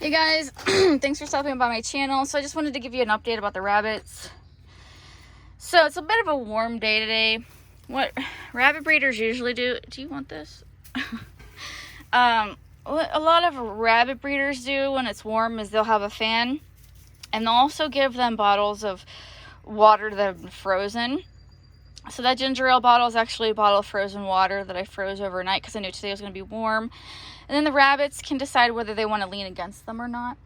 Hey guys, thanks for stopping by my channel. So I just wanted to give you an update about the rabbits. So it's a bit of a warm day today. What rabbit breeders usually do you want this? What a lot of rabbit breeders do when it's warm is they'll have a fan, and they'll also give them bottles of water that have been frozen. So that ginger ale bottle is actually a bottle of frozen water that I froze overnight because I knew today was going to be warm. And then the rabbits can decide whether they want to lean against them or not.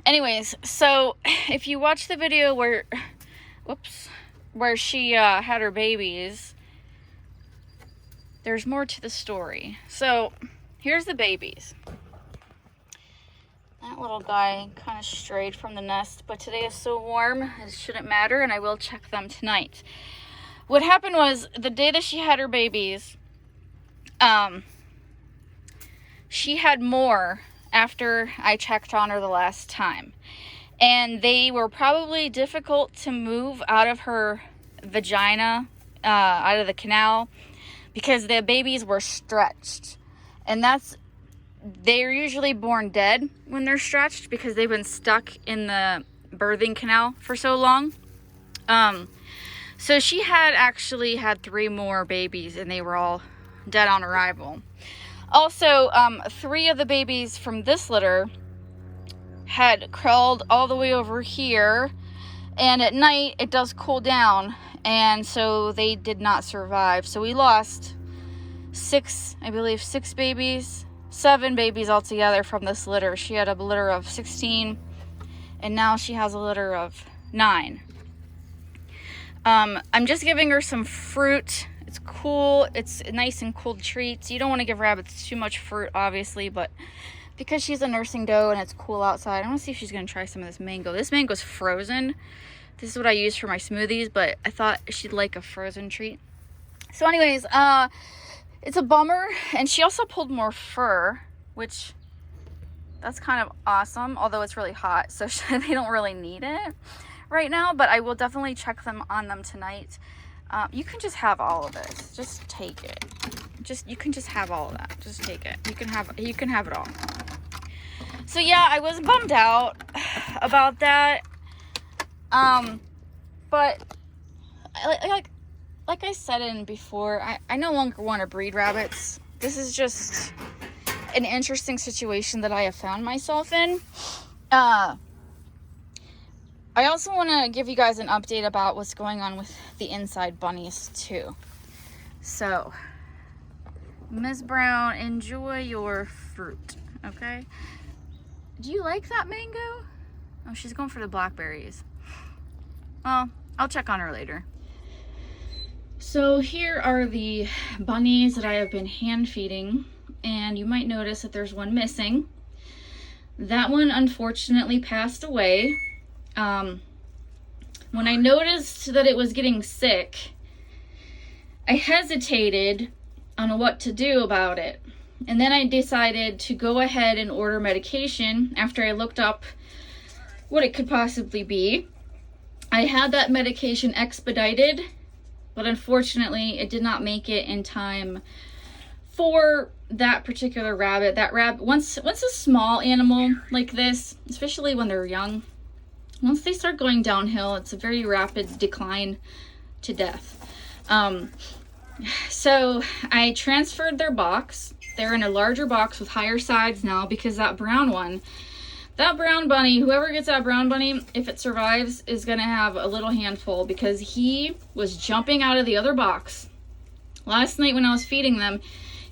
Anyways, so if you watch the video where she had her babies, there's more to the story. So here's the babies. That little guy kind of strayed from the nest, but today is so warm, it shouldn't matter, and I will check them tonight. What happened was, the day that she had her babies, she had more after I checked on her the last time. And they were probably difficult to move out of her vagina, out of the canal, because the babies were stretched. And they're usually born dead when they're stretched because they've been stuck in the birthing canal for so long. So she had actually had 3 more babies, and they were all dead on arrival. Also, 3 of the babies from this litter had crawled all the way over here, and at night it does cool down, and so they did not survive. So we lost 6 babies, 7 babies altogether from this litter. She had a litter of 16, and now she has a litter of 9. I'm just giving her some fruit. It's cool. It's nice and cold treats. You don't want to give rabbits too much fruit, obviously, but because she's a nursing doe and it's cool outside, I want to see if she's going to try some of this mango. This mango's frozen. This is what I use for my smoothies, but I thought she'd like a frozen treat. So anyways, it's a bummer, and she also pulled more fur, which that's kind of awesome, although it's really hot, so they don't really need it right now, but I will definitely check on them tonight. You can just have all of this. Just take it. You can just have all of that. Just take it. You can have it all. So yeah, I was bummed out about that. But like I said in before, I no longer want to breed rabbits. This is just an interesting situation that I have found myself in. I also want to give you guys an update about what's going on with the inside bunnies too. So, Ms. Brown, enjoy your fruit, okay? Do you like that mango? Oh, she's going for the blackberries. Well, I'll check on her later. So here are the bunnies that I have been hand feeding, and you might notice that there's one missing. That one unfortunately passed away. When I noticed that it was getting sick, I hesitated on what to do about it. And then I decided to go ahead and order medication after I looked up what it could possibly be. I had that medication expedited, but unfortunately it did not make it in time for that particular rabbit. Once a small animal like this, especially when they're young, once they start going downhill, it's a very rapid decline to death. So I transferred their box. They're in a larger box with higher sides now because that brown bunny, whoever gets that brown bunny, if it survives, is going to have a little handful because he was jumping out of the other box. Last night when I was feeding them,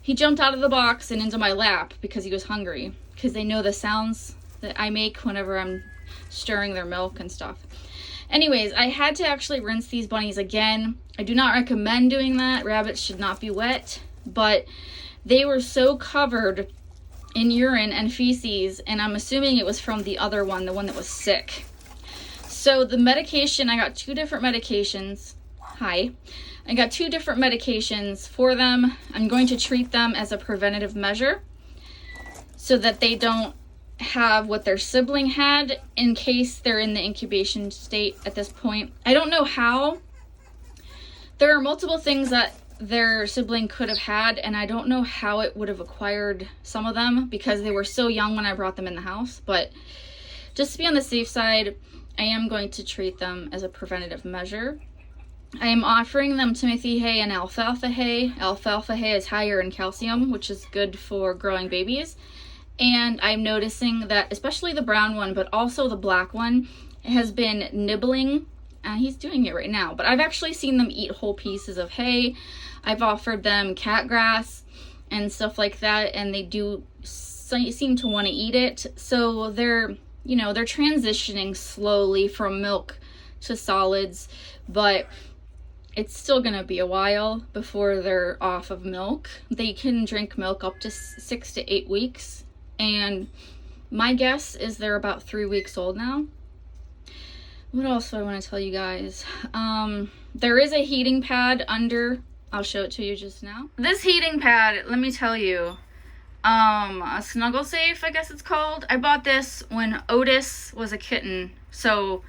he jumped out of the box and into my lap because he was hungry, because they know the sounds that I make whenever I'm stirring their milk and stuff. Anyways, I had to actually rinse these bunnies again. I do not recommend doing that. Rabbits should not be wet, but they were so covered in urine and feces, and I'm assuming it was from the other one, the one that was sick. So the medication, I got 2 different medications. I got 2 different medications for them. I'm going to treat them as a preventative measure so that they don't have what their sibling had in case they're in the incubation state at this point. I don't know how. There are multiple things that their sibling could have had, and I don't know how it would have acquired some of them because they were so young when I brought them in the house. But just to be on the safe side, I am going to treat them as a preventative measure. I am offering them Timothy hay and alfalfa hay. Alfalfa hay is higher in calcium, which is good for growing babies. And I'm noticing that especially the brown one, but also the black one, has been nibbling. He's doing it right now, but I've actually seen them eat whole pieces of hay. I've offered them cat grass and stuff like that, and they do seem to want to eat it. So they're transitioning slowly from milk to solids, but it's still going to be a while before they're off of milk. They can drink milk up to 6 to 8 weeks, and my guess is they're about 3 weeks old now. What else do I want to tell you guys? There is a heating pad under. I'll show it to you just now. This heating pad, let me tell you, a Snuggle Safe, I guess it's called. I bought this when Otis was a kitten, so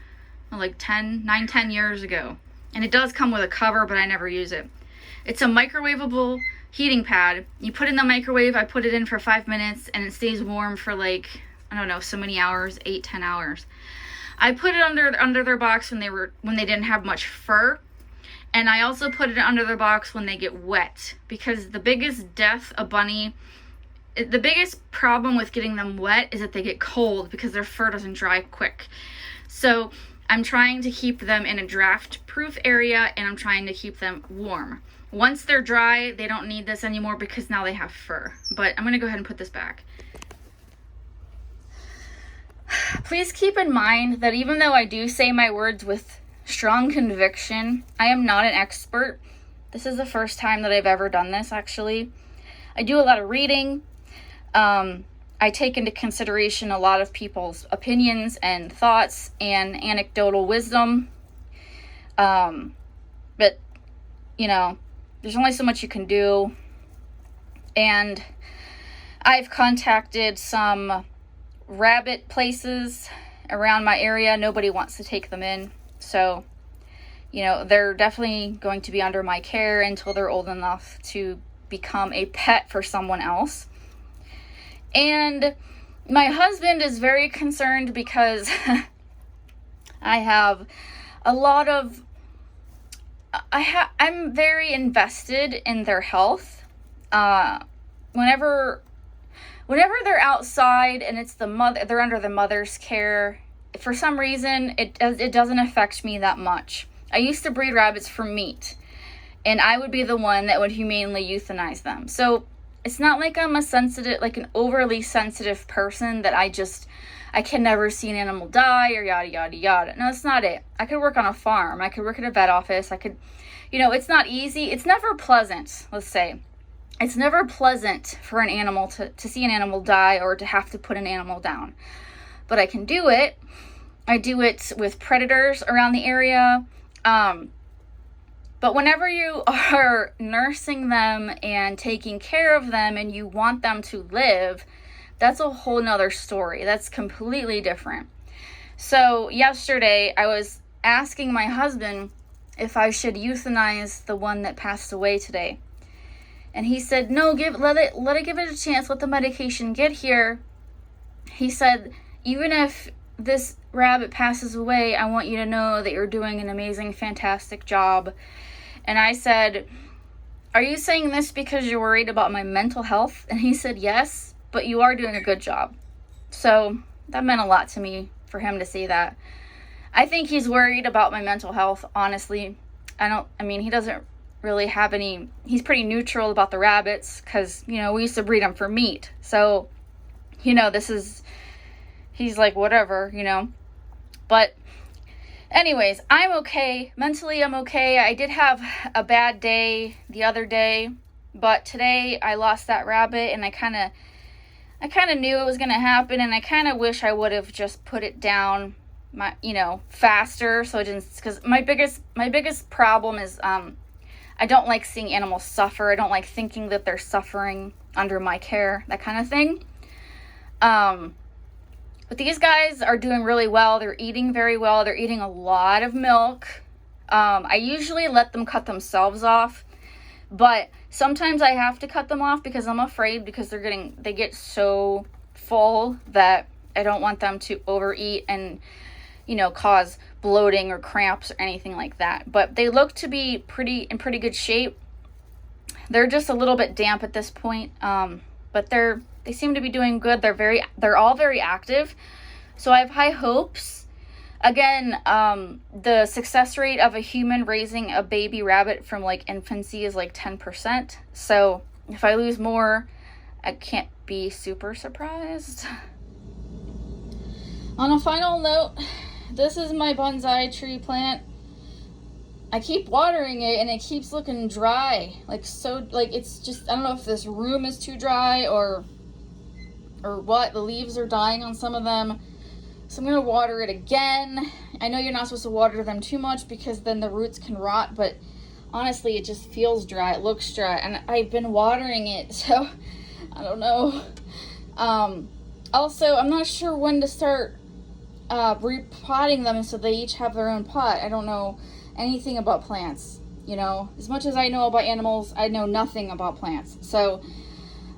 like 10 years ago. And it does come with a cover, but I never use it. It's a microwavable heating pad. You put it in the microwave, I put it in for 5 minutes, and it stays warm for like, I don't know, so many hours, 8-10 hours. I put it under their box when they didn't have much fur, and I also put it under their box when they get wet, because the biggest problem with getting them wet is that they get cold because their fur doesn't dry quick. So I'm trying to keep them in a draft-proof area, and I'm trying to keep them warm. Once they're dry, they don't need this anymore because now they have fur. But I'm gonna go ahead and put this back. Please keep in mind that even though I do say my words with strong conviction, I am not an expert. This is the first time that I've ever done this, actually. I do a lot of reading. I take into consideration a lot of people's opinions and thoughts and anecdotal wisdom. But, there's only so much you can do. And I've contacted some rabbit places around my area. Nobody wants to take them in, so they're definitely going to be under my care until they're old enough to become a pet for someone else. And my husband is very concerned because I have a lot of I'm very invested in their health. Whenever they're outside and they're under the mother's care, for some reason it doesn't affect me that much. I used to breed rabbits for meat, and I would be the one that would humanely euthanize them. So it's not like I'm an overly sensitive person that I can never see an animal die or yada yada yada. No, that's not it. I could work on a farm. I could work at a vet office. I could, it's not easy. It's never pleasant, let's say. It's never pleasant for an animal to see an animal die or to have to put an animal down. But I can do it. I do it with predators around the area. But whenever you are nursing them and taking care of them and you want them to live, that's a whole nother story. That's completely different. So yesterday I was asking my husband if I should euthanize the one that passed away today. And he said, no, let it give it a chance, let the medication get here. He said, even if this rabbit passes away, I want you to know that you're doing an amazing, fantastic job. And I said, are you saying this because you're worried about my mental health? And he said, yes, but you are doing a good job. So that meant a lot to me for him to say that. I think he's worried about my mental health, honestly. He doesn't really have any, he's pretty neutral about the rabbits because, we used to breed them for meat. So, he's like, whatever, But anyways, I'm okay. Mentally, I'm okay. I did have a bad day the other day, but today I lost that rabbit, and I kind of knew it was going to happen, and I kind of wish I would have just put it down, faster, so it didn't, because my biggest problem is, I don't like seeing animals suffer. I don't like thinking that they're suffering under my care, that kind of thing. But these guys are doing really well. They're eating very well. They're eating a lot of milk. I usually let them cut themselves off But sometimes I have to cut them off because I'm afraid, because they get so full that I don't want them to overeat and, you know, cause bloating or cramps or anything like that. But they look to be in pretty good shape. They're just a little bit damp at this point, but they seem to be doing good. They're all very active, so I have high hopes. Again, the success rate of a human raising a baby rabbit from like infancy is like 10%. So if I lose more, I can't be super surprised. On a final note, this is my bonsai tree plant. I keep watering it and it keeps looking dry. It's just, I don't know if this room is too dry or what. The leaves are dying on some of them. So I'm going to water it again. I know you're not supposed to water them too much because then the roots can rot, but honestly, it just feels dry. It looks dry, and I've been watering it, so I don't know. Also, I'm not sure when to start repotting them so they each have their own pot. I don't know anything about plants. You know, as much as I know about animals, I know nothing about plants. So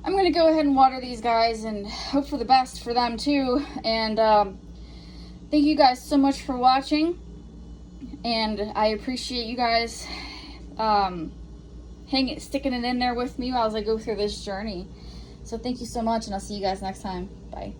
I'm going to go ahead and water these guys and hope for the best for them too. And thank you guys so much for watching, and I appreciate you guys sticking it in there with me as I go through this journey. So thank you so much, and I'll see you guys next time. Bye.